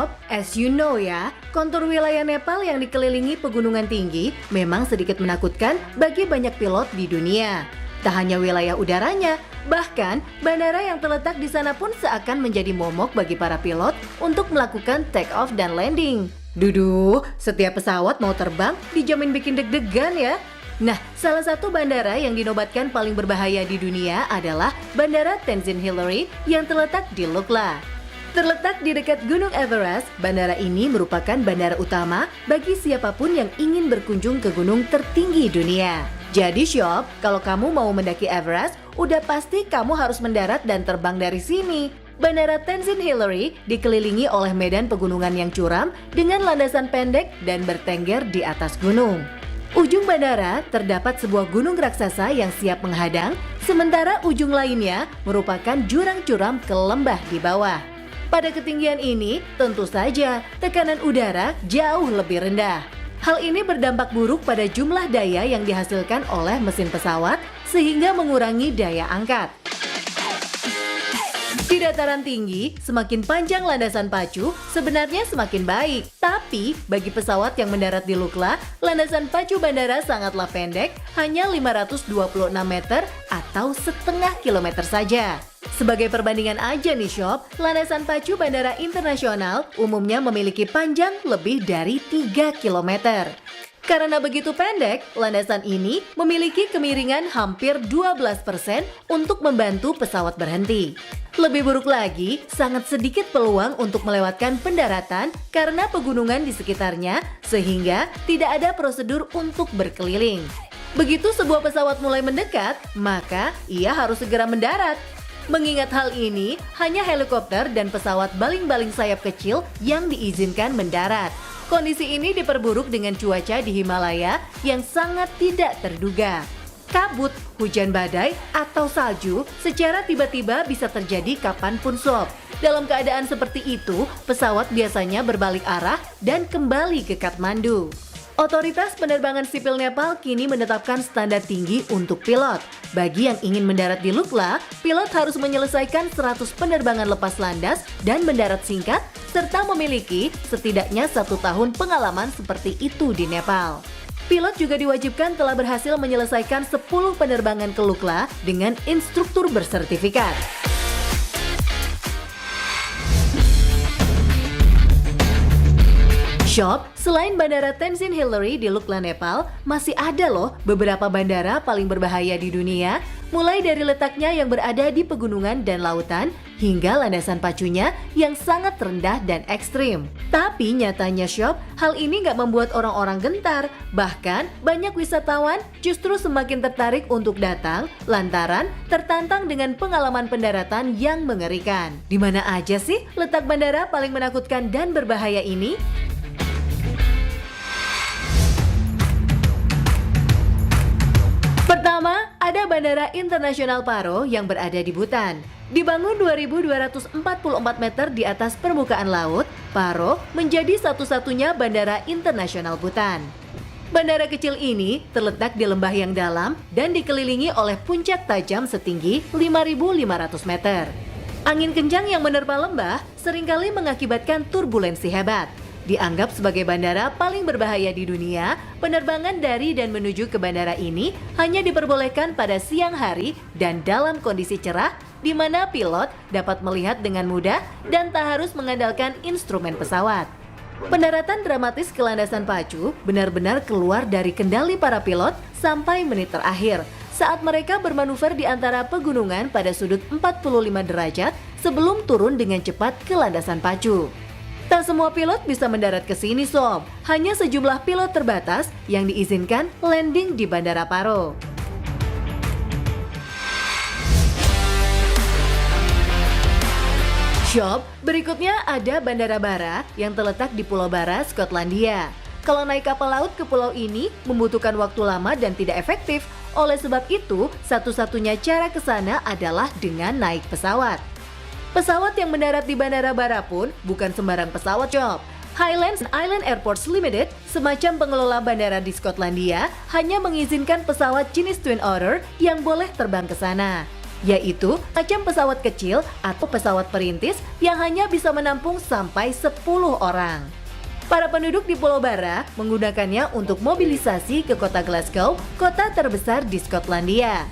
Shop, as you know ya, kontur wilayah Nepal yang dikelilingi pegunungan tinggi memang sedikit menakutkan bagi banyak pilot di dunia. Tak hanya wilayah udaranya, bahkan bandara yang terletak di sana pun seakan menjadi momok bagi para pilot untuk melakukan take off dan landing. Duduh, setiap pesawat mau terbang dijamin bikin deg-degan ya. Nah, salah satu bandara yang dinobatkan paling berbahaya di dunia adalah Bandara Tenzin Hillary yang terletak di Lukla. Terletak di dekat Gunung Everest, bandara ini merupakan bandara utama bagi siapapun yang ingin berkunjung ke gunung tertinggi dunia. Jadi Shop, kalau kamu mau mendaki Everest, udah pasti kamu harus mendarat dan terbang dari sini. Bandara Tenzin Hillary dikelilingi oleh medan pegunungan yang curam dengan landasan pendek dan bertengger di atas gunung. Ujung bandara terdapat sebuah gunung raksasa yang siap menghadang, sementara ujung lainnya merupakan jurang curam ke lembah di bawah. Pada ketinggian ini, tentu saja tekanan udara jauh lebih rendah. Hal ini berdampak buruk pada jumlah daya yang dihasilkan oleh mesin pesawat sehingga mengurangi daya angkat. Di dataran tinggi, semakin panjang landasan pacu, sebenarnya semakin baik. Tapi, bagi pesawat yang mendarat di Lukla, landasan pacu bandara sangatlah pendek, hanya 526 meter atau setengah kilometer saja. Sebagai perbandingan aja nih Shop, landasan pacu bandara internasional umumnya memiliki panjang lebih dari 3 kilometer. Karena begitu pendek, landasan ini memiliki kemiringan hampir 12% untuk membantu pesawat berhenti. Lebih buruk lagi, sangat sedikit peluang untuk melewatkan pendaratan karena pegunungan di sekitarnya, sehingga tidak ada prosedur untuk berkeliling. Begitu sebuah pesawat mulai mendekat, maka ia harus segera mendarat. Mengingat hal ini, hanya helikopter dan pesawat baling-baling sayap kecil yang diizinkan mendarat. Kondisi ini diperburuk dengan cuaca di Himalaya yang sangat tidak terduga. Kabut, hujan badai, atau salju secara tiba-tiba bisa terjadi kapanpun Sob. Dalam keadaan seperti itu, pesawat biasanya berbalik arah dan kembali ke Kathmandu. Otoritas penerbangan sipil Nepal kini menetapkan standar tinggi untuk pilot. Bagi yang ingin mendarat di Lukla, pilot harus menyelesaikan 100 penerbangan lepas landas dan mendarat singkat, serta memiliki setidaknya 1 tahun pengalaman seperti itu di Nepal. Pilot juga diwajibkan telah berhasil menyelesaikan 10 penerbangan ke Lukla dengan instruktur bersertifikat. Shop, selain Bandara Tenzin Hillary di Lukla, Nepal, masih ada loh beberapa bandara paling berbahaya di dunia, mulai dari letaknya yang berada di pegunungan dan lautan, hingga landasan pacunya yang sangat rendah dan ekstrim. Tapi nyatanya Shop, hal ini nggak membuat orang-orang gentar. Bahkan, banyak wisatawan justru semakin tertarik untuk datang lantaran tertantang dengan pengalaman pendaratan yang mengerikan. Di mana aja sih letak bandara paling menakutkan dan berbahaya ini? Pertama, ada Bandara Internasional Paro yang berada di Butan. Dibangun 2.244 meter di atas permukaan laut, Paro menjadi satu-satunya bandara internasional Butan. Bandara kecil ini terletak di lembah yang dalam dan dikelilingi oleh puncak tajam setinggi 5.500 meter. Angin kencang yang menerpa lembah seringkali mengakibatkan turbulensi hebat. Dianggap sebagai bandara paling berbahaya di dunia, penerbangan dari dan menuju ke bandara ini hanya diperbolehkan pada siang hari dan dalam kondisi cerah, di mana pilot dapat melihat dengan mudah dan tak harus mengandalkan instrumen pesawat. Pendaratan dramatis ke landasan pacu benar-benar keluar dari kendali para pilot sampai menit terakhir, saat mereka bermanuver di antara pegunungan pada sudut 45 derajat sebelum turun dengan cepat ke landasan pacu. Tak semua pilot bisa mendarat ke sini Sob, hanya sejumlah pilot terbatas yang diizinkan landing di Bandara Paro. Shop, berikutnya ada Bandara Bara yang terletak di Pulau Bara, Skotlandia. Kalau naik kapal laut ke pulau ini membutuhkan waktu lama dan tidak efektif. Oleh sebab itu, satu-satunya cara ke sana adalah dengan naik pesawat. Pesawat yang mendarat di Bandara Bara pun bukan sembarang pesawat Shop. Highlands Island Airports Limited, semacam pengelola bandara di Skotlandia, hanya mengizinkan pesawat jenis Twin Otter yang boleh terbang ke sana. yaitu macam pesawat kecil atau pesawat perintis yang hanya bisa menampung sampai 10 orang. Para penduduk di Pulau Barra menggunakannya untuk mobilisasi ke kota Glasgow, kota terbesar di Skotlandia.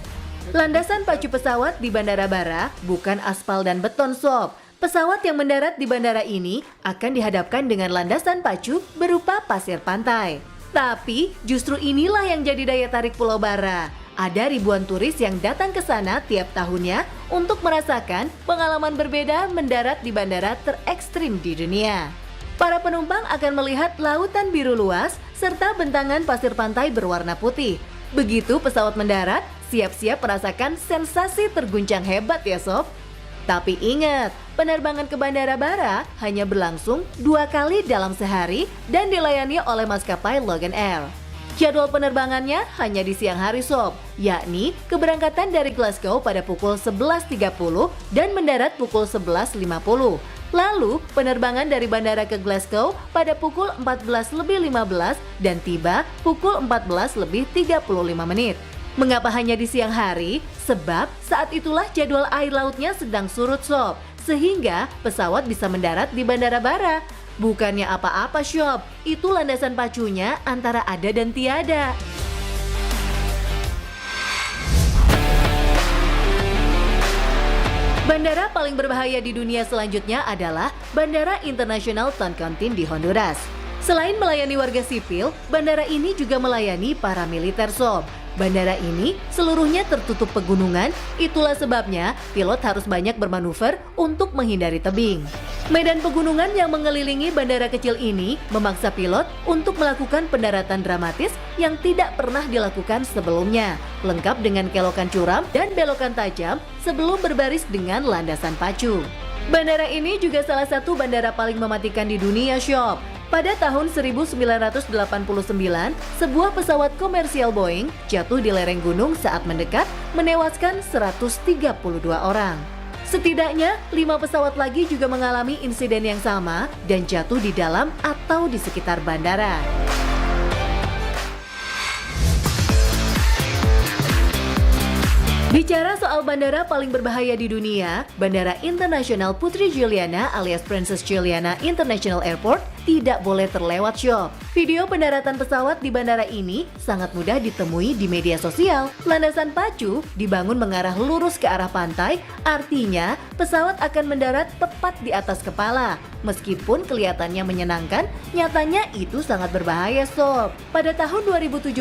Landasan pacu pesawat di Bandara Barra bukan aspal dan beton sob. Pesawat yang mendarat di bandara ini akan dihadapkan dengan landasan pacu berupa pasir pantai. Tapi justru inilah yang jadi daya tarik Pulau Barra. Ada ribuan turis yang datang ke sana tiap tahunnya untuk merasakan pengalaman berbeda mendarat di bandara terekstrim di dunia. Para penumpang akan melihat lautan biru luas serta bentangan pasir pantai berwarna putih. Begitu pesawat mendarat, siap-siap merasakan sensasi terguncang hebat ya sob. Tapi ingat, penerbangan ke Bandara Barra hanya berlangsung 2 kali dalam sehari dan dilayani oleh maskapai Logan Air. Jadwal penerbangannya hanya di siang hari sob, yakni keberangkatan dari Glasgow pada pukul 11.30 dan mendarat pukul 11.50. Lalu penerbangan dari bandara ke Glasgow pada pukul 14.15 dan tiba pukul 14.35 menit. Mengapa hanya di siang hari? Sebab saat itulah jadwal air lautnya sedang surut sob, sehingga pesawat bisa mendarat di Bandara Barra. Bukannya apa-apa sob, itu landasan pacunya antara ada dan tiada. Bandara paling berbahaya di dunia selanjutnya adalah Bandara Internasional Toncontín di Honduras. Selain melayani warga sipil, bandara ini juga melayani para militer sob. Bandara ini seluruhnya tertutup pegunungan, itulah sebabnya pilot harus banyak bermanuver untuk menghindari tebing. Medan pegunungan yang mengelilingi bandara kecil ini memaksa pilot untuk melakukan pendaratan dramatis yang tidak pernah dilakukan sebelumnya, lengkap dengan kelokan curam dan belokan tajam sebelum berbaris dengan landasan pacu. Bandara ini juga salah satu bandara paling mematikan di dunia sob. Pada tahun 1989, sebuah pesawat komersial Boeing jatuh di lereng gunung saat mendekat, menewaskan 132 orang. Setidaknya 5 pesawat lagi juga mengalami insiden yang sama dan jatuh di dalam atau di sekitar bandara. Bicara soal bandara paling berbahaya di dunia, Bandara Internasional Putri Juliana alias Princess Juliana International Airport tidak boleh terlewat sob. Video pendaratan pesawat di bandara ini sangat mudah ditemui di media sosial. Landasan pacu dibangun mengarah lurus ke arah pantai, artinya pesawat akan mendarat tepat di atas kepala. Meskipun kelihatannya menyenangkan, nyatanya itu sangat berbahaya sob. Pada tahun 2017,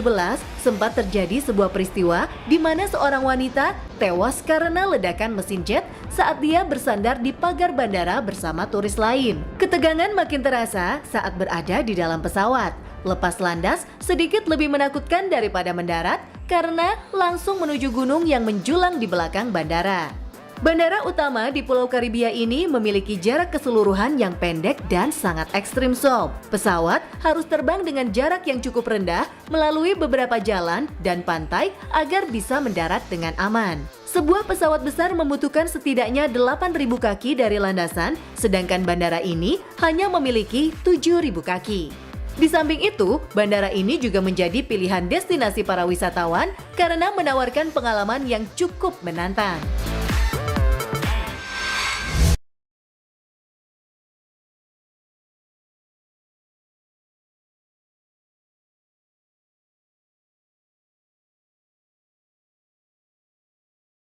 sempat terjadi sebuah peristiwa di mana seorang wanita tewas karena ledakan mesin jet saat dia bersandar di pagar bandara bersama turis lain. Ketegangan makin terasa saat berada di dalam pesawat. Lepas landas sedikit lebih menakutkan daripada mendarat karena langsung menuju gunung yang menjulang di belakang bandara. Bandara utama di Pulau Karibia ini memiliki jarak keseluruhan yang pendek dan sangat ekstrim sob. Pesawat harus terbang dengan jarak yang cukup rendah melalui beberapa jalan dan pantai agar bisa mendarat dengan aman. Sebuah pesawat besar membutuhkan setidaknya 8.000 kaki dari landasan, sedangkan bandara ini hanya memiliki 7.000 kaki. Di samping itu, bandara ini juga menjadi pilihan destinasi para wisatawan karena menawarkan pengalaman yang cukup menantang.